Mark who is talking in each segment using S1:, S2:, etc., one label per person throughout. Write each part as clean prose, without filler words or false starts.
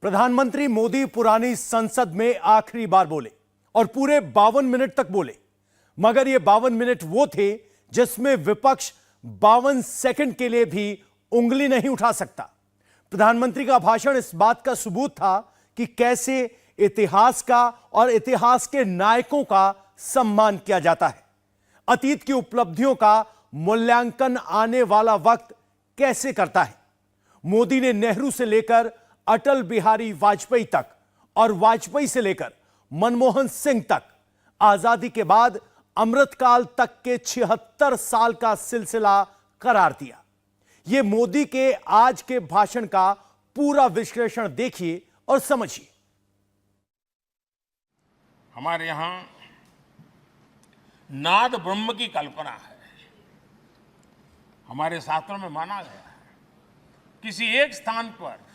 S1: प्रधानमंत्री मोदी पुरानी संसद में आखिरी बार बोले और पूरे 52 मिनट तक बोले, मगर ये 52 मिनट वो थे जिसमें विपक्ष 52 सेकंड के लिए भी उंगली नहीं उठा सकता। प्रधानमंत्री का भाषण इस बात का सबूत था कि कैसे इतिहास का और इतिहास के नायकों का सम्मान किया जाता है। अतीत की उपलब्धियों का मूल्यांकन आने वाला वक्त कैसे करता है। मोदी ने नेहरू से लेकर अटल बिहारी वाजपेयी तक और वाजपेयी से लेकर मनमोहन सिंह तक आजादी के बाद अमृतकाल तक के 76 साल का सिलसिला करार दिया। यह मोदी के आज के भाषण का पूरा विश्लेषण देखिए और समझिए।
S2: हमारे यहां नाद ब्रह्म की कल्पना है। हमारे शास्त्रों में माना गया है किसी एक स्थान पर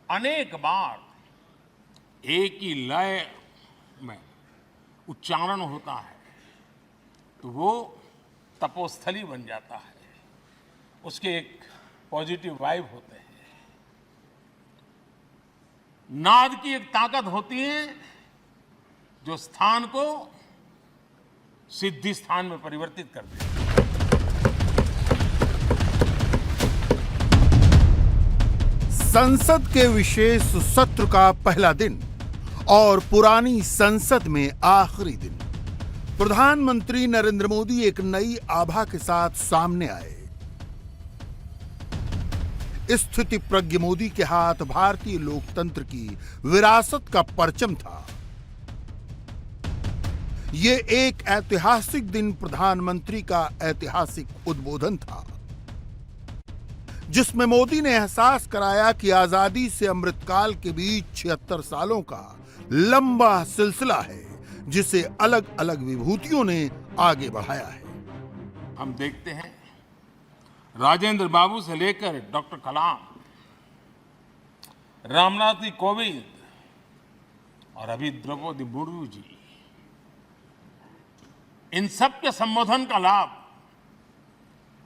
S2: अनेक बार एक ही लय में उच्चारण होता है तो वो तपोस्थली बन जाता है, उसके एक पॉजिटिव वाइब होते हैं। नाद की एक ताकत होती है जो स्थान को सिद्धि स्थान में परिवर्तित कर देती है।
S3: संसद के विशेष सत्र का पहला दिन और पुरानी संसद में आखिरी दिन। प्रधानमंत्री नरेंद्र मोदी एक नई आभा के साथ सामने आए। स्थिति प्रज्ञ मोदी के हाथ भारतीय लोकतंत्र की विरासत का परचम था। ये एक ऐतिहासिक दिन प्रधानमंत्री का ऐतिहासिक उद्बोधन था जिसमें मोदी ने एहसास कराया कि आजादी से अमृतकाल के बीच 76 सालों का लंबा सिलसिला है जिसे अलग अलग विभूतियों ने आगे बढ़ाया है।
S2: हम देखते हैं राजेंद्र बाबू से लेकर डॉक्टर कलाम, रामनाथ जी कोविंद और अभी द्रौपदी मुर्मू जी, इन सब के संबोधन का लाभ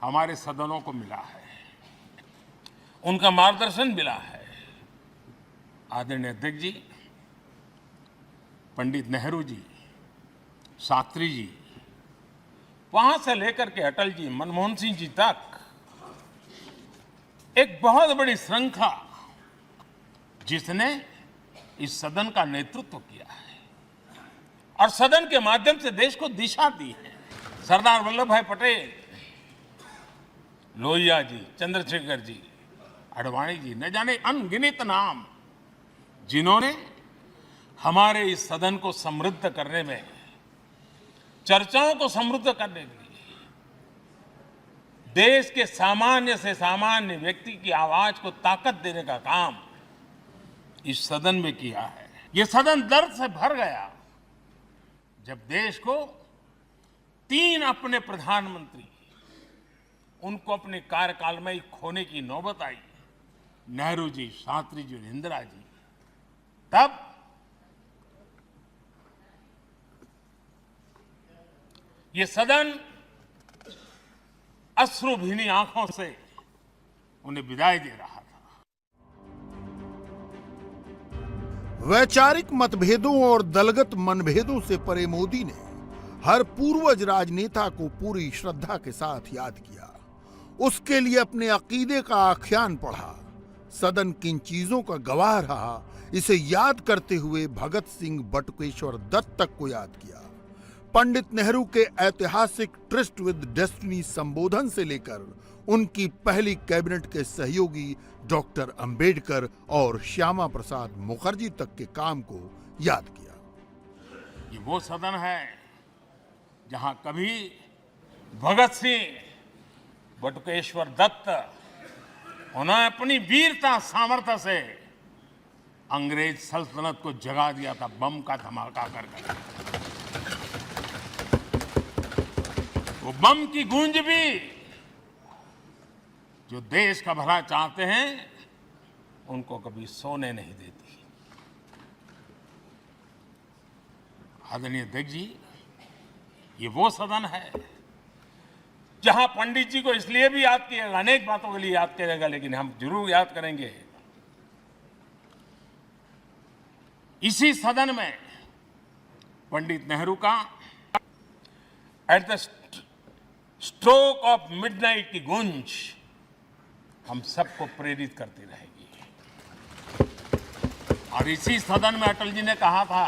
S2: हमारे सदनों को मिला है, उनका मार्गदर्शन मिला है। आदरणीय अध्यक्ष जी, पंडित नेहरू जी, शास्त्री जी, वहां से लेकर के अटल जी, मनमोहन सिंह जी तक एक बहुत बड़ी श्रृंखला जिसने इस सदन का नेतृत्व किया है और सदन के माध्यम से देश को दिशा दी है। सरदार वल्लभ भाई पटेल, लोहिया जी, चंद्रशेखर जी, आडवाणी जी, न जाने अनगिनत नाम जिन्होंने हमारे इस सदन को समृद्ध करने में, चर्चाओं को समृद्ध करने के लिए, देश के सामान्य से सामान्य व्यक्ति की आवाज को ताकत देने का काम इस सदन में किया है। यह सदन दर्द से भर गया जब देश को 3 अपने प्रधानमंत्री उनको अपने कार्यकाल में ही खोने की नौबत आई, नेहरू जी, शास्त्री जी और इंदिरा जी। तब ये सदन अश्रु भीनी आंखों से उन्हें विदाई दे रहा था।
S3: वैचारिक मतभेदों और दलगत मनभेदों से परे मोदी ने हर पूर्वज राजनेता को पूरी श्रद्धा के साथ याद किया, उसके लिए अपने अकीदे का आख्यान पढ़ा। सदन किन चीजों का गवाह रहा, इसे याद करते हुए भगत सिंह, बटुकेश्वर दत्त तक को याद किया। पंडित नेहरू के ऐतिहासिक ट्रस्ट विद डेस्टिनी संबोधन से लेकर उनकी पहली कैबिनेट के सहयोगी डॉक्टर अंबेडकर और श्यामा प्रसाद मुखर्जी तक के काम को याद किया।
S2: ये वो सदन है जहां कभी भगत सिंह, बटुकेश्वर दत्त, उन्होंने अपनी वीरता सामर्थ्य से अंग्रेज सल्तनत को जगा दिया था बम का धमाका कर। वो बम की गूंज भी जो देश का भला चाहते हैं उनको कभी सोने नहीं देती। आदरणीय अध्यक्ष जी, ये वो सदन है जहां पंडित जी को इसलिए भी याद किया, अनेक बातों के लिए याद किया जाएगा, लेकिन हम जरूर याद करेंगे इसी सदन में पंडित नेहरू का at the stroke of midnight की गूंज हम सबको प्रेरित करती रहेगी। और इसी सदन में अटल जी ने कहा था,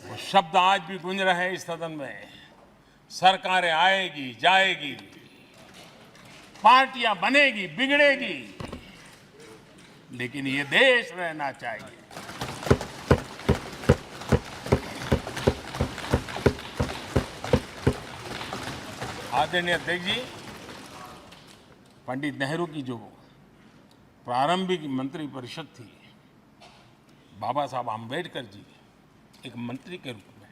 S2: वो शब्द आज भी गूंज रहे हैं इस सदन में, सरकारें आएगी जाएगी, पार्टियां बनेगी बिगड़ेगी, लेकिन ये देश रहना चाहिए। आदरणीय अध्यक्ष जी, पंडित नेहरू की जो प्रारंभिक मंत्री परिषद थी, बाबा साहब आम्बेडकर जी एक मंत्री के रूप में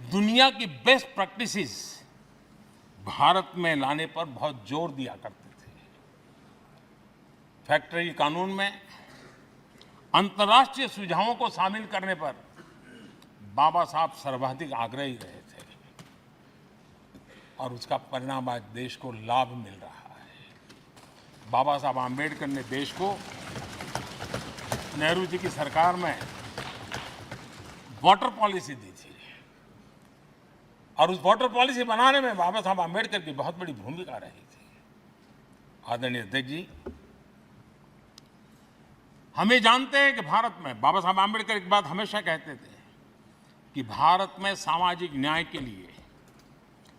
S2: दुनिया की बेस्ट प्रैक्टिसेस भारत में लाने पर बहुत जोर दिया करते थे। फैक्ट्री कानून में अंतर्राष्ट्रीय सुझावों को शामिल करने पर बाबा साहब सर्वाधिक आग्रही रहे थे और उसका परिणाम आज देश को लाभ मिल रहा है। बाबा साहब आम्बेडकर ने देश को नेहरू जी की सरकार में वाटर पॉलिसी दी थी और उस वाटर पॉलिसी बनाने में बाबा साहब आम्बेडकर की बहुत बड़ी भूमिका रही थी। आदरणीय अध्यक्ष जी, हम ये जानते हैं कि भारत में बाबा साहब आम्बेडकर एक बात हमेशा कहते थे कि भारत में सामाजिक न्याय के लिए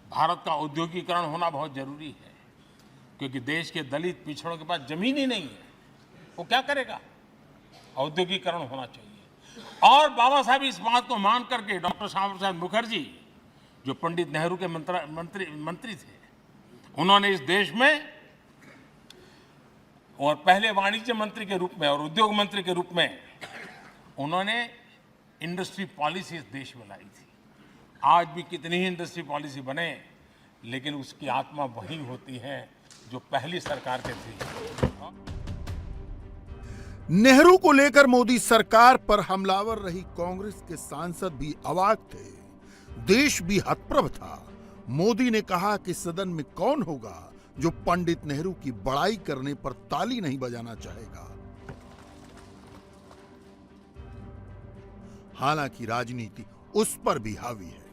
S2: भारत का औद्योगिकरण होना बहुत जरूरी है, क्योंकि देश के दलित पिछड़ों के पास जमीन ही नहीं है, वो क्या करेगा? औद्योगिकरण होना चाहिए। और बाबा साहब इस बात को मान करके डॉक्टर श्यामा प्रसाद मुखर्जी, जो पंडित नेहरू के मंत्री थे, उन्होंने इस देश में और पहले वाणिज्य मंत्री के रूप में और उद्योग मंत्री के रूप में उन्होंने इंडस्ट्री पॉलिसी इस देश में लाई थी। आज भी कितनी ही इंडस्ट्री पॉलिसी बने, लेकिन उसकी आत्मा वही होती है जो पहली सरकार के थी।
S3: नेहरू को लेकर मोदी सरकार पर हमलावर रही कांग्रेस के सांसद भी अवाक थे, देश भी हतप्रभ था। मोदी ने कहा कि सदन में कौन होगा जो पंडित नेहरू की बड़ाई करने पर ताली नहीं बजाना चाहेगा। हालांकि राजनीति उस पर भी हावी है।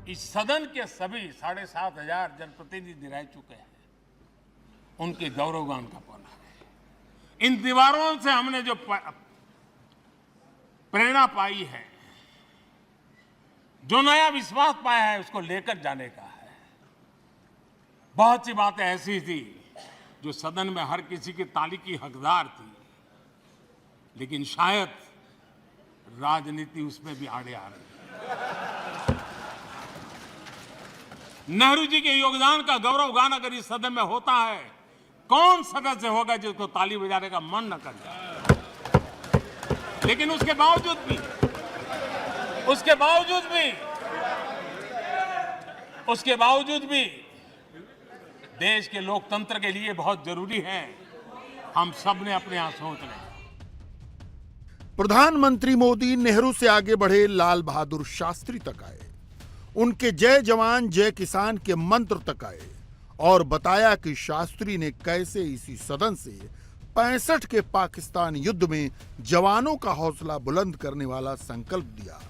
S2: इस सदन के सभी 7,500 जनप्रतिनिधि रह चुके हैं, उनके गौरवगान का पल है। इन दीवारों से हमने जो प्रेरणा पाई है, जो नया विश्वास पाया है, उसको लेकर जाने का है। बहुत सी बातें ऐसी थी जो सदन में हर किसी की ताली की हकदार थी, लेकिन शायद राजनीति उसमें भी आड़े आ रही है। नेहरू जी के योगदान का गौरवगान अगर इस सदन में होता है, कौन सदस्य होगा जिसको ताली बजाने का मन न कर जाए? लेकिन उसके बावजूद भी देश के लोकतंत्र के लिए बहुत जरूरी है हम सब ने अपने यहां सोच लें।
S3: प्रधानमंत्री मोदी नेहरू से आगे बढ़े लाल बहादुर शास्त्री तक आए, उनके जय जवान जय किसान के मंत्र तक आए और बताया कि शास्त्री ने कैसे इसी सदन से 65 के पाकिस्तान युद्ध में जवानों का हौसला बुलंद करने वाला संकल्प दिया।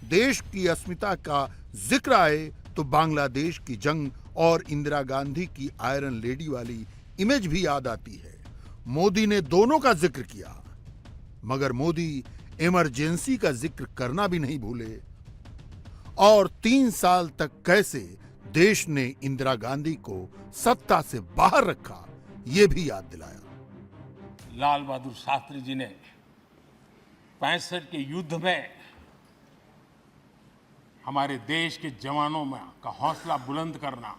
S3: देश की अस्मिता का जिक्र आए तो बांग्लादेश की जंग और इंदिरा गांधी की आयरन लेडी वाली इमेज भी याद आती है। मोदी ने दोनों का जिक्र किया, मगर मोदी इमरजेंसी का जिक्र करना भी नहीं भूले और 3 साल तक कैसे देश ने इंदिरा गांधी को सत्ता से बाहर रखा, यह भी याद दिलाया।
S2: लाल बहादुर शास्त्री जी ने 65 के युद्ध में हमारे देश के जवानों में का हौसला बुलंद करना,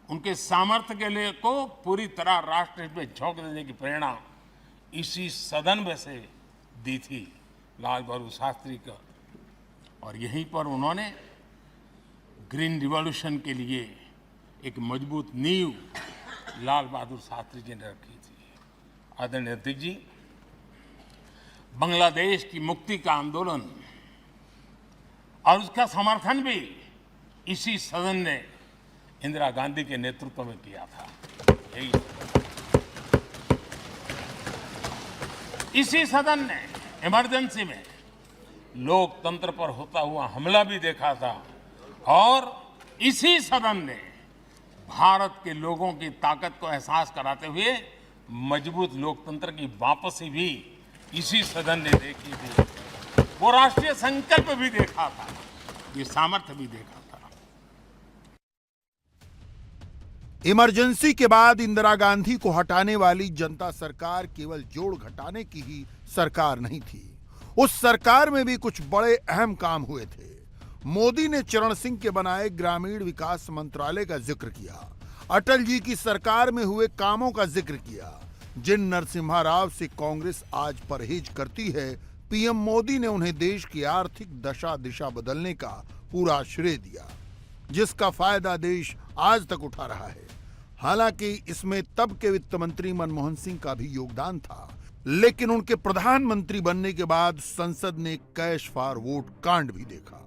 S2: उनके सामर्थ्य के लिए को पूरी तरह राष्ट्र हित में झोंक देने की प्रेरणा इसी सदन में से दी थी लाल बहादुर शास्त्री का। और यहीं पर उन्होंने ग्रीन रिवॉल्यूशन के लिए एक मजबूत नींव लाल बहादुर शास्त्री जी ने रखी थी। आदरणीय अध्यक्ष जी, बांग्लादेश की मुक्ति का आंदोलन और उसका समर्थन भी इसी सदन ने इंदिरा गांधी के नेतृत्व में किया था। इसी सदन ने इमरजेंसी में लोकतंत्र पर होता हुआ हमला भी देखा था और इसी सदन ने भारत के लोगों की ताकत को एहसास कराते हुए मजबूत लोकतंत्र की वापसी भी इसी सदन ने देखी थी। वो राष्ट्रीय संकल्प भी देखा था, ये सामर्थ्य भी देखा था।
S3: इमरजेंसी के बाद इंदिरा गांधी को हटाने वाली जनता सरकार केवल जोड़ घटाने की ही सरकार नहीं थी। उस सरकार में भी कुछ बड़े अहम काम हुए थे। मोदी ने चरण सिंह के बनाए ग्रामीण विकास मंत्रालय का जिक्र किया, अटल जी की सरकार में हुए कामों का जिक्र किया। जिन नरसिम्हा राव से कांग्रेस आज परहेज करती है, पीएम मोदी ने उन्हें देश की आर्थिक दशा दिशा बदलने का पूरा श्रेय दिया, जिसका फायदा देश आज तक उठा रहा है। हालांकि इसमें तब के वित्त मंत्री मनमोहन सिंह का भी योगदान था, लेकिन उनके प्रधानमंत्री बनने के बाद संसद ने कैश फॉर वोट कांड भी देखा।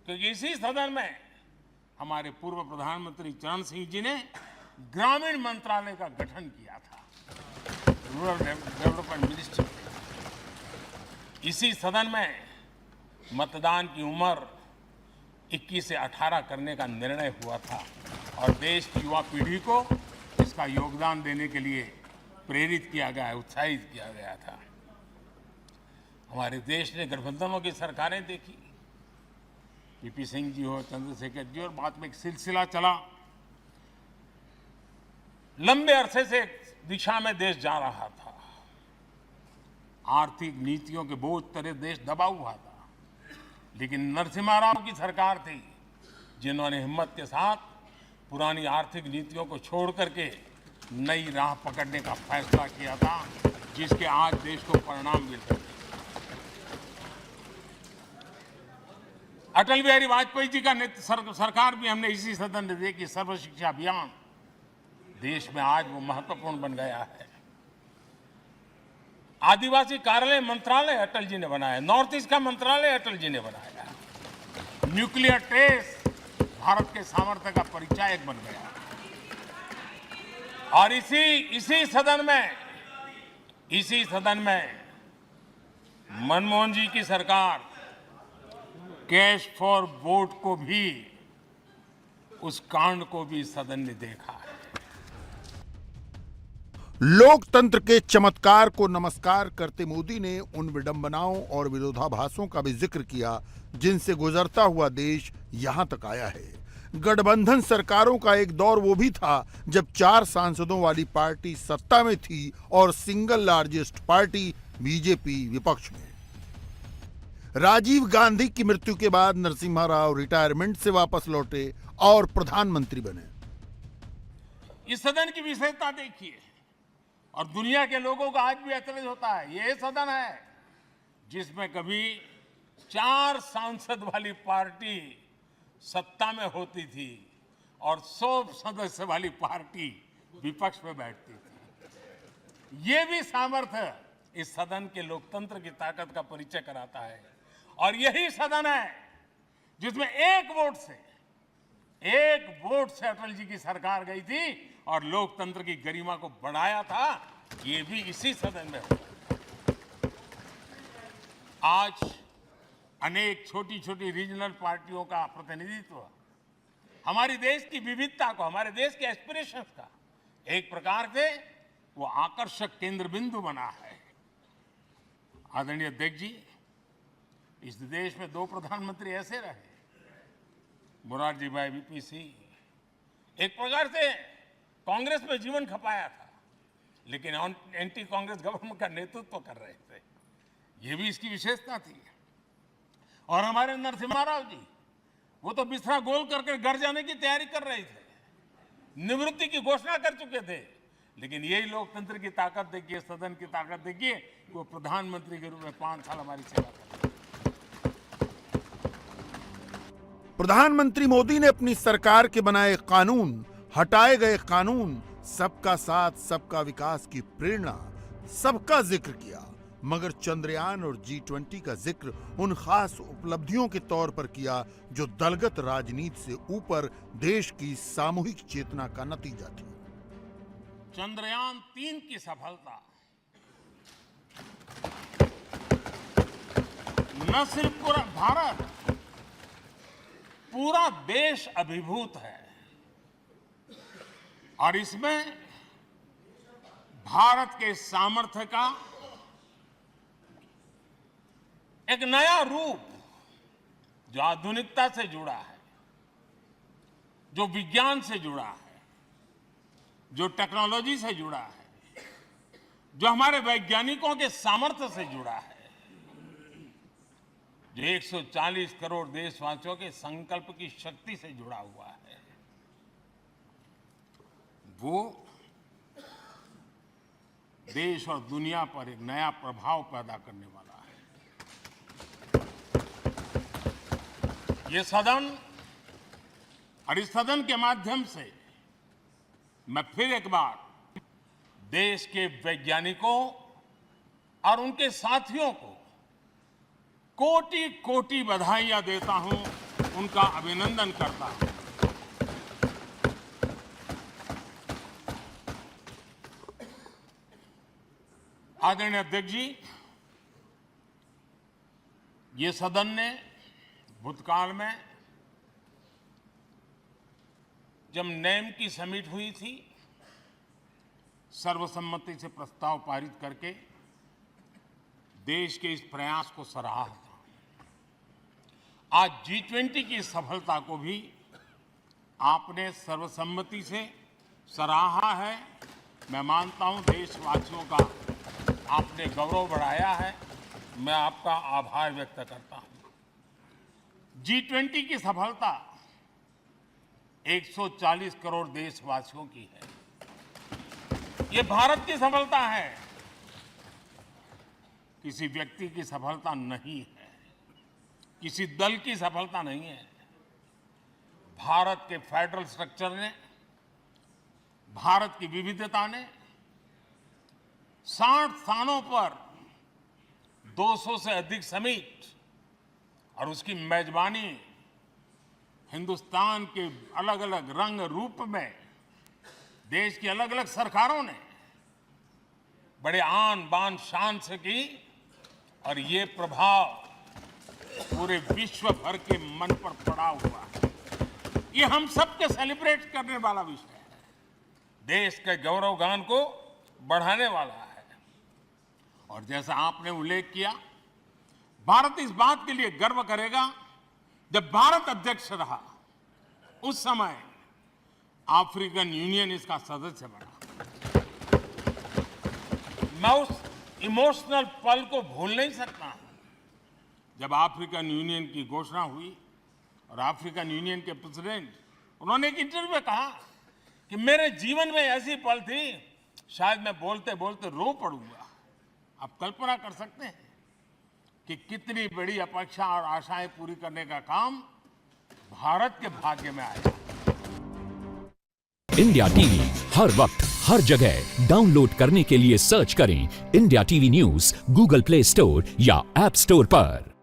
S2: क्योंकि इसी सदन में हमारे पूर्व प्रधानमंत्री चरण सिंह जी ने ग्रामीण मंत्रालय का गठन किया था, रूरल डेवलपमेंट मिनिस्ट्री। इसी सदन में मतदान की उम्र 21 से 18 करने का निर्णय हुआ था और देश की युवा पीढ़ी को इसका योगदान देने के लिए प्रेरित किया गया, उत्साहित किया गया था। हमारे देश ने गठबंधनों की सरकारें देखी, पीपी सिंह जी हो, चंद्रशेखर जी, और बाद में एक सिलसिला चला। लंबे अरसे से दिशा में देश जा रहा था, आर्थिक नीतियों के बोझ तले देश दबा हुआ था, लेकिन नरसिम्हा राव की सरकार थी जिन्होंने हिम्मत के साथ पुरानी आर्थिक नीतियों को छोड़ करके नई राह पकड़ने का फैसला किया था, जिसके आज देश को परिणाम मिल रहे हैं। अटल बिहारी वाजपेयी जी का सरकार भी हमने इसी सदन में देखी। सर्व शिक्षा अभियान देश में आज वो महत्वपूर्ण बन गया है। आदिवासी कार्यालय मंत्रालय अटल जी ने बनाया, नॉर्थ ईस्ट का मंत्रालय अटल जी ने बनाया, न्यूक्लियर टेस्ट भारत के सामर्थ्य का परिचायक बन गया। और इसी सदन में मनमोहन जी की सरकार कैश फॉर वोट को भी, उस कांड को भी सदन ने देखा है।
S3: लोकतंत्र के चमत्कार को नमस्कार करते मोदी ने उन विडंबनाओं और विरोधाभासों का भी जिक्र किया जिनसे गुजरता हुआ देश यहां तक आया है। गठबंधन सरकारों का एक दौर वो भी था जब 4 सांसदों वाली पार्टी सत्ता में थी और सिंगल लार्जेस्ट पार्टी बीजेपी विपक्ष में। राजीव गांधी की मृत्यु के बाद नरसिम्हा राव रिटायरमेंट से वापस लौटे और प्रधानमंत्री बने।
S2: इस सदन की विशेषता देखिए, और दुनिया के लोगों का आज भी आश्चर्य होता है। यह सदन है जिसमें कभी 4 सांसद वाली पार्टी सत्ता में होती थी और 100 सदस्य वाली पार्टी विपक्ष में बैठती थी। ये भी सामर्थ्य इस सदन के लोकतंत्र की ताकत का परिचय कराता है। और यही सदन है जिसमें एक वोट से अटल जी की सरकार गई थी और लोकतंत्र की गरिमा को बढ़ाया था। ये भी इसी सदन में हुआ। आज अनेक छोटी छोटी रीजनल पार्टियों का प्रतिनिधित्व हमारे देश की विविधता को, हमारे देश के एस्पिरेशंस का एक प्रकार से वो आकर्षक केंद्र बिंदु बना है। आदरणीय अध्यक्ष जी, इस देश में 2 प्रधानमंत्री ऐसे रहे, मोरारजी भाई वीपी सिंह एक प्रकार से कांग्रेस में जीवन खपाया था, लेकिन एंटी कांग्रेस गवर्नमेंट का नेतृत्व कर रहे थे। ये भी इसकी विशेषता थी। और हमारे नरसिम्हा राव जी, वो तो बिस्तरा गोल करके घर जाने की तैयारी कर रहे थे, निवृत्ति की घोषणा कर चुके थे, लेकिन यही लोकतंत्र की ताकत देखिए, सदन की ताकत देखिए, वो प्रधानमंत्री के रूप में 5 साल हमारी सेवा कर।
S3: प्रधानमंत्री मोदी ने अपनी सरकार के बनाए कानून, हटाए गए कानून, सबका साथ सबका विकास की प्रेरणा, सबका जिक्र किया, मगर चंद्रयान और G20 का जिक्र उन खास उपलब्धियों के तौर पर किया जो दलगत राजनीति से ऊपर देश की सामूहिक चेतना का नतीजा थी।
S2: चंद्रयान 3 की सफलता न सिर्फ पूरा भारत, पूरा देश अभिभूत है और इसमें भारत के सामर्थ्य का एक नया रूप जो आधुनिकता से जुड़ा है, जो विज्ञान से जुड़ा है, जो टेक्नोलॉजी से जुड़ा है, जो हमारे वैज्ञानिकों के सामर्थ्य से जुड़ा है, जो 140 करोड़ देशवासियों के संकल्प की शक्ति से जुड़ा हुआ है, वो देश और दुनिया पर एक नया प्रभाव पैदा करने वाला है। ये सदन और इस सदन के माध्यम से मैं फिर एक बार देश के वैज्ञानिकों और उनके साथियों को कोटि कोटि बधाइयां देता हूं, उनका अभिनंदन करता हूं। आदरणीय अध्यक्ष जी, ये सदन ने भूतकाल में जब नेम की समिट हुई थी, सर्वसम्मति से प्रस्ताव पारित करके देश के इस प्रयास को सराहा था। आज G20 की सफलता को भी आपने सर्वसम्मति से सराहा है। मैं मानता हूं देशवासियों का आपने गौरव बढ़ाया है, मैं आपका आभार व्यक्त करता हूं। G20 की सफलता 140 करोड़ देशवासियों की है। ये भारत की सफलता है, किसी व्यक्ति की सफलता नहीं है, किसी दल की सफलता नहीं है। भारत के फेडरल स्ट्रक्चर ने, भारत की विविधता ने 60 स्थानों पर 200 से अधिक समिट और उसकी मेजबानी हिंदुस्तान के अलग अलग रंग रूप में देश की अलग अलग सरकारों ने बड़े आन बान शान से की और ये प्रभाव पूरे विश्व भर के मन पर पड़ा हुआ है। ये हम सबके सेलिब्रेट करने वाला विषय है, देश के गौरवगान को बढ़ाने वाला है। और जैसा आपने उल्लेख किया, भारत इस बात के लिए गर्व करेगा, जब भारत अध्यक्ष रहा उस समय अफ्रीकन यूनियन इसका सदस्य बना। मैं उस इमोशनल पल को भूल नहीं सकता जब अफ्रीकन यूनियन की घोषणा हुई और अफ्रीकन यूनियन के प्रेसिडेंट, उन्होंने एक इंटरव्यू में कहा कि मेरे जीवन में ऐसी पल थी, शायद मैं बोलते बोलते रो पड़ूंगा। आप कल्पना कर सकते हैं कि कितनी बड़ी अपेक्षा और आशाएं पूरी करने का काम भारत के भाग्य में आया।
S4: इंडिया टीवी हर वक्त हर जगह डाउनलोड करने के लिए सर्च करें India TV news Google play store या ऐप स्टोर पर।